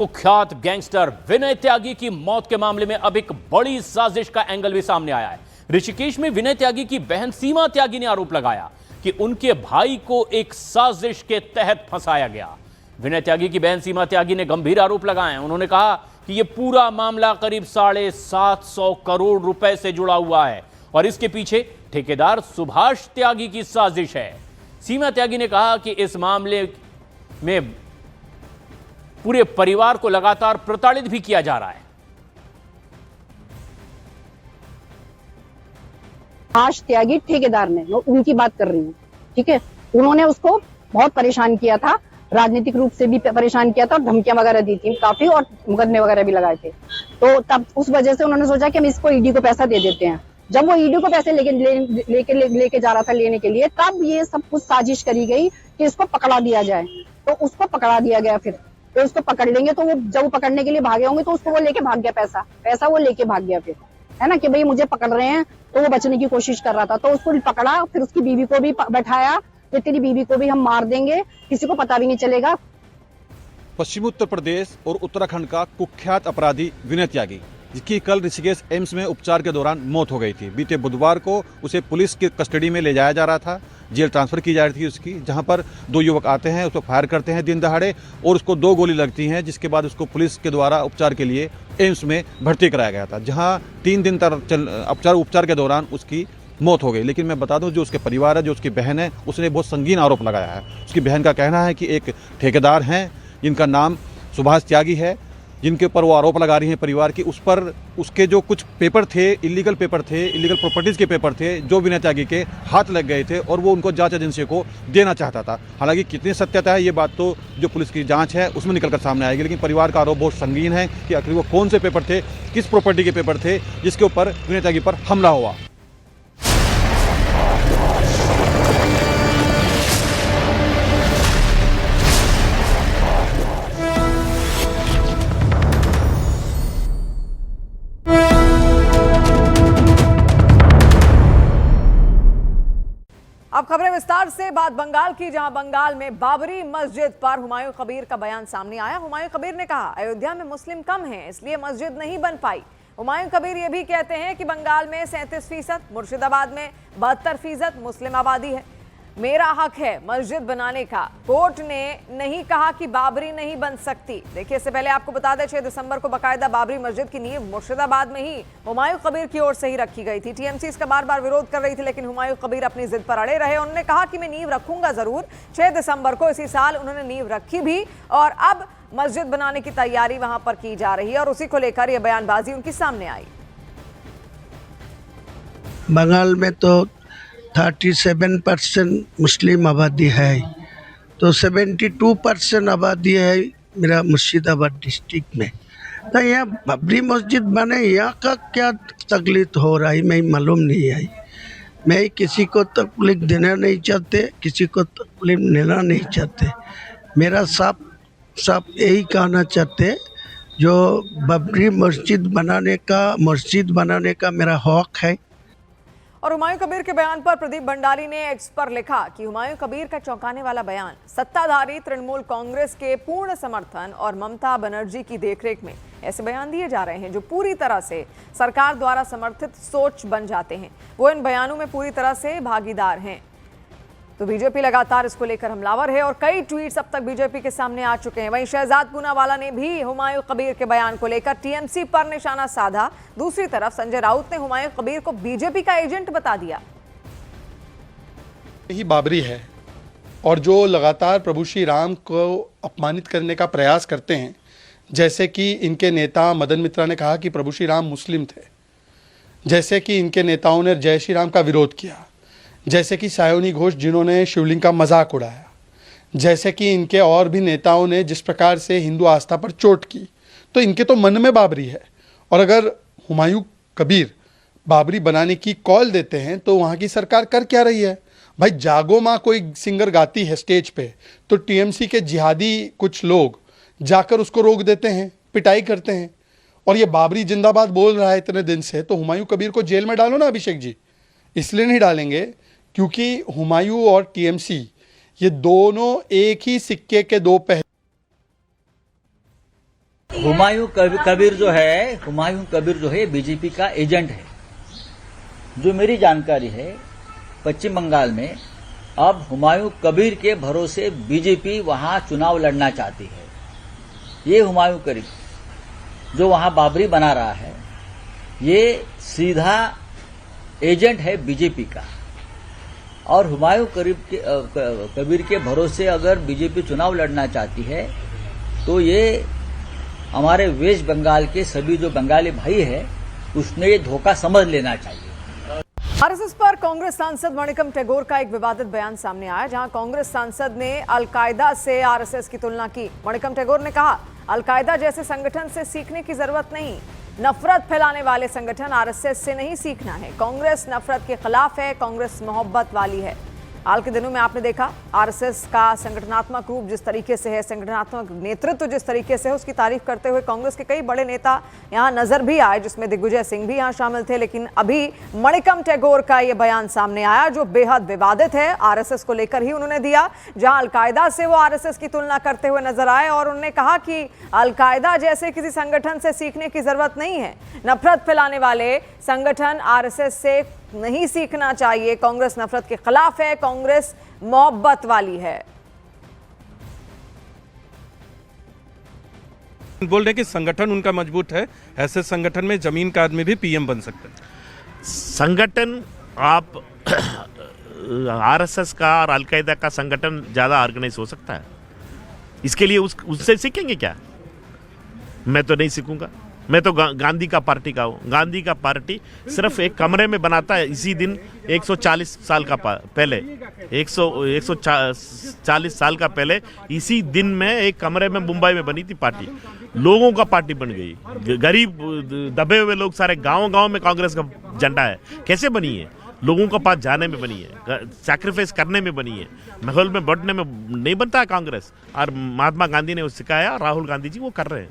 कुख्यात गैंगस्टर विनय त्यागी की मौत के मामले में अब एक बड़ी साजिश का एंगल भी सामने आया है। ऋषिकेश में विनय त्यागी की बहन सीमा त्यागी ने आरोप लगाया कि उनके भाई को एक साजिश के तहत फंसाया गया। विनय त्यागी की बहन सीमा त्यागी ने गंभीर आरोप लगाए। उन्होंने कहा कि यह पूरा मामला करीब 750 करोड़ रुपए से जुड़ा हुआ है और इसके पीछे ठेकेदार सुभाष त्यागी की साजिश है। सीमा त्यागी ने कहा कि इस मामले में पूरे परिवार को लगातार प्रताड़ित भी किया जा रहा है। सुभाष त्यागी ठेकेदार ने, मैं उनकी बात कर रही हूँ, ठीक है। उन्होंने उसको बहुत परेशान किया था, राजनीतिक रूप से भी परेशान किया था और धमकियां वगैरह दी थी काफी और मुकदमे वगैरह भी लगाए थे। तो तब उस वजह से उन्होंने सोचा कि हम इसको ईडी को पैसा दे देते हैं। जब वो ईडी को पैसे लेके जा रहा था लेने के लिए, तब ये सब कुछ साजिश करी गई कि इसको पकड़ा दिया जाए। तो उसको पकड़ा दिया गया। फिर तो उसको पकड़ लेंगे तो वो जब वो पकड़ने के लिए भागे होंगे तो उसको वो लेके भाग गया, पैसा वो लेके भाग गया। फिर है ना कि भाई मुझे पकड़ रहे हैं, तो वो बचने की कोशिश कर रहा था। तो उसको पकड़ा, फिर उसकी बीवी को भी बैठाया कि तेरी बीवी को भी हम मार देंगे, किसी को पता भी नहीं चलेगा। पश्चिमी उत्तर प्रदेश और उत्तराखंड का कुख्यात अपराधी विनय त्यागी, जिसकी कल ऋषिकेश एम्स में उपचार के दौरान मौत हो गई थी। बीते बुधवार को उसे पुलिस की कस्टडी में ले जाया जा रहा था, जेल ट्रांसफर की जा रही थी उसकी, जहां पर दो युवक आते हैं, उस पर फायर करते हैं दिन दहाड़े और उसको 2 गोली लगती हैं, जिसके बाद उसको पुलिस के द्वारा उपचार के लिए एम्स में भर्ती कराया गया था, जहां 3 दिन तक उपचार के दौरान उसकी मौत हो गई। लेकिन मैं बता दूं, जो उसके परिवार है, जो उसकी बहन है, उसने बहुत संगीन आरोप लगाया है। उसकी बहन का कहना है कि एक ठेकेदार हैं जिनका नाम सुभाष त्यागी है, जिनके ऊपर वो आरोप लगा रही हैं परिवार की, उस पर उसके जो कुछ पेपर थे, इलीगल प्रॉपर्टीज़ के पेपर थे, जो विनय त्यागी के हाथ लग गए थे और वो उनको जांच एजेंसी को देना चाहता था। हालांकि कितनी सत्यता है ये बात तो जो पुलिस की जांच है उसमें निकल कर सामने आएगी। लेकिन परिवार का आरोप बहुत संगीन है कि आखिर वो कौन से पेपर थे, किस प्रॉपर्टी के पेपर थे जिसके ऊपर विनय त्यागी पर हमला हुआ। अब खबरें विस्तार से। बात बंगाल की, जहां बंगाल में बाबरी मस्जिद पर हुमायूं कबीर का बयान सामने आया। हुमायूं कबीर ने कहा अयोध्या में मुस्लिम कम हैं, इसलिए मस्जिद नहीं बन पाई। हुमायूं कबीर ये भी कहते हैं कि बंगाल में 37%, मुर्शिदाबाद में 72% मुस्लिम आबादी है। मेरा हक है मस्जिद बनाने का। कोर्ट ने नहीं कहा कि बाबरी नहीं बन सकती। देखिए, इससे पहले आपको बता दें 6 दिसंबर को बाकायदा बाबरी मस्जिद की नींव मुर्शिदाबाद में ही हुमायूं कबीर की ओर से ही रखी गई थी। टीएमसी इसका बार बार विरोध कर रही थी, लेकिन हुमायूं कबीर अपनी जिद पर अड़े रहे। उन्होंने कहा कि मैं नींव रखूंगा जरूर। 6 दिसंबर को इसी साल उन्होंने नींव रखी भी और अब मस्जिद बनाने की तैयारी वहां पर की जा रही है और उसी को लेकर यह बयानबाजी उनकी सामने आई। बंगाल में तो 37% मुस्लिम आबादी है, तो 72% आबादी है मेरा मुर्शिदाबाद डिस्ट्रिक्ट में। तो यहाँ बाबरी मस्जिद बने, यहाँ का क्या तकलीफ हो रहा है मैं मालूम नहीं है। मैं किसी को तकलीफ देना नहीं चाहते, किसी को तकलीफ लेना नहीं चाहते। मेरा साफ यही कहना चाहते, जो बाबरी मस्जिद बनाने का मेरा हक है। और हुमायूं कबीर के बयान पर प्रदीप भंडारी ने एक्स पर लिखा कि हुमायूं कबीर का चौंकाने वाला बयान सत्ताधारी तृणमूल कांग्रेस के पूर्ण समर्थन और ममता बनर्जी की देखरेख में ऐसे बयान दिए जा रहे हैं जो पूरी तरह से सरकार द्वारा समर्थित सोच बन जाते हैं। वो इन बयानों में पूरी तरह से भागीदार हैं। तो बीजेपी लगातार इसको लेकर हमलावर है और कई ट्वीट्स अब तक बीजेपी के सामने आ चुके हैं। वहीं शहजाद पूनावाला ने भी हुमायूं कबीर के बयान को लेकर टीएमसी पर निशाना साधा। दूसरी तरफ संजय राउत ने हुमायूं कबीर को बीजेपी का एजेंट बता दिया। यही बाबरी है और जो लगातार प्रभु श्री राम को अपमानित करने का प्रयास करते हैं, जैसे कि इनके नेता मदन मित्रा ने कहा कि प्रभु श्री राम मुस्लिम थे, जैसे कि इनके नेताओं ने जय श्री राम का विरोध किया, जैसे कि सायोनी घोष जिन्होंने शिवलिंग का मजाक उड़ाया, जैसे कि इनके और भी नेताओं ने जिस प्रकार से हिंदू आस्था पर चोट की, तो इनके तो मन में बाबरी है। और अगर हुमायूं कबीर बाबरी बनाने की कॉल देते हैं तो वहाँ की सरकार कर क्या रही है? भाई जागो माँ कोई सिंगर गाती है स्टेज पे, तो टीएमसी के जिहादी कुछ लोग जाकर उसको रोक देते हैं, पिटाई करते हैं। और ये बाबरी जिंदाबाद बोल रहा है इतने दिन से, तो हुमायूं कबीर को जेल में डालो ना अभिषेक जी। इसलिए नहीं डालेंगे क्योंकि हुमायूं और टीएमसी ये दोनों एक ही सिक्के के दो पहलू। हुमायूं कबीर जो है बीजेपी का एजेंट है। जो मेरी जानकारी है, पश्चिम बंगाल में अब हुमायूं कबीर के भरोसे बीजेपी वहां चुनाव लड़ना चाहती है। ये हुमायूं कबीर जो वहां बाबरी बना रहा है, ये सीधा एजेंट है बीजेपी का। और हुमायूं कबीर के भरोसे अगर बीजेपी चुनाव लड़ना चाहती है तो ये हमारे वेस्ट बंगाल के सभी जो बंगाली भाई है उसने ये धोखा समझ लेना चाहिए। आरएसएस पर कांग्रेस सांसद मणिकम टैगोर का एक विवादित बयान सामने आया, जहां कांग्रेस सांसद ने अलकायदा से आरएसएस की तुलना की। मणिकम टैगोर ने कहा, अलकायदा जैसे संगठन से सीखने की जरूरत नहीं, नफरत फैलाने वाले संगठन आरएसएस से नहीं सीखना है। कांग्रेस नफरत के खिलाफ है, कांग्रेस मोहब्बत वाली है। हाल के दिनों में आपने देखा आरएसएस का संगठनात्मक रूप जिस तरीके से है, संगठनात्मक नेतृत्व जिस तरीके से है, उसकी तारीफ करते हुए कांग्रेस के कई बड़े नेता यहां नजर भी आए, जिसमें दिग्विजय सिंह भी यहां शामिल थे। लेकिन अभी मणिकम टैगोर का यह बयान सामने आया जो बेहद विवादित है, आरएसएस को लेकर ही उन्होंने दिया, जहां अलकायदा से वो आरएसएस की तुलना करते हुए नजर आए और उन्होंने कहा कि अलकायदा जैसे किसी संगठन से सीखने की जरूरत नहीं है, नफरत फैलाने वाले संगठन आरएसएस से नहीं सीखना चाहिए। कांग्रेस नफरत के खिलाफ है, कांग्रेस मोहब्बत वाली है। बोल रहे कि संगठन उनका मजबूत है, ऐसे संगठन में जमीन का आदमी भी पीएम बन सकता है। संगठन आप आरएसएस का और अलकायदा का संगठन ज़्यादा ऑर्गेनाइज हो सकता है, इसके लिए उससे सीखेंगे क्या? मैं तो नहीं सीखूंगा। मैं तो गांधी का पार्टी का हूँ। गांधी का पार्टी सिर्फ एक कमरे में बनाता है। इसी दिन 140 साल का पहले 140 साल का पहले इसी दिन में एक कमरे में मुंबई में बनी थी पार्टी, लोगों का पार्टी बन गई। गरीब दबे हुए लोग सारे गांव-गांव में कांग्रेस का झंडा है। कैसे बनी है? लोगों के पास जाने में बनी है, सैक्रिफाइस करने में बनी है, महल में बढ़ने में नहीं बनता है कांग्रेस। और महात्मा गांधी ने वो सिखाया, राहुल गांधी जी वो कर रहे हैं।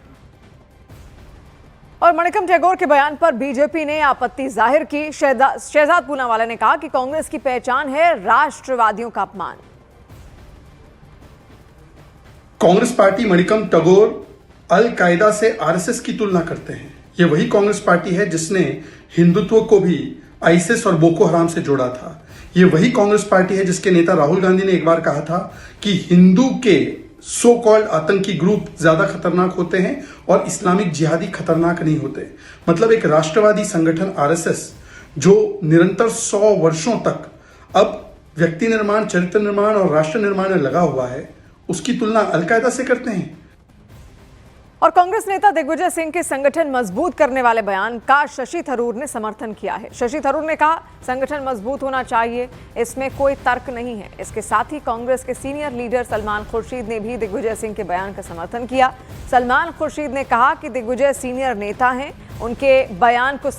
और मणिकम टैगोर के बयान पर बीजेपी ने आपत्ति जाहिर की। शहजाद पूनावाला ने कहा कि कांग्रेस की पहचान है राष्ट्रवादियों का अपमान। कांग्रेस पार्टी मणिकम टैगोर अल कायदा से आरएसएस की तुलना करते हैं। ये वही कांग्रेस पार्टी है जिसने हिंदुत्व को भी आईएसआईएस और बोको हराम से जोड़ा था। ये वही कांग्रेस पार्टी है जिसके नेता राहुल गांधी ने एक बार कहा था कि हिंदू के सो कॉल्ड आतंकी ग्रुप ज्यादा खतरनाक होते हैं और इस्लामिक जिहादी खतरनाक नहीं होते। मतलब एक राष्ट्रवादी संगठन आरएसएस जो निरंतर 100 वर्षों तक अब व्यक्ति निर्माण, चरित्र निर्माण और राष्ट्र निर्माण में लगा हुआ है, उसकी तुलना अलकायदा से करते हैं। और कांग्रेस नेता दिग्विजय सिंह के संगठन मजबूत करने वाले बयान का शशि थरूर ने समर्थन किया है। शशि थरूर ने कहा संगठन मजबूत होना चाहिए, इसमें कोई तर्क नहीं है। इसके साथ ही कांग्रेस के सीनियर लीडर सलमान खुर्शीद ने भी दिग्विजय सिंह के बयान का समर्थन किया। सलमान खुर्शीद ने कहा कि दिग्विजय सीनियर नेता हैं, उनके बयान को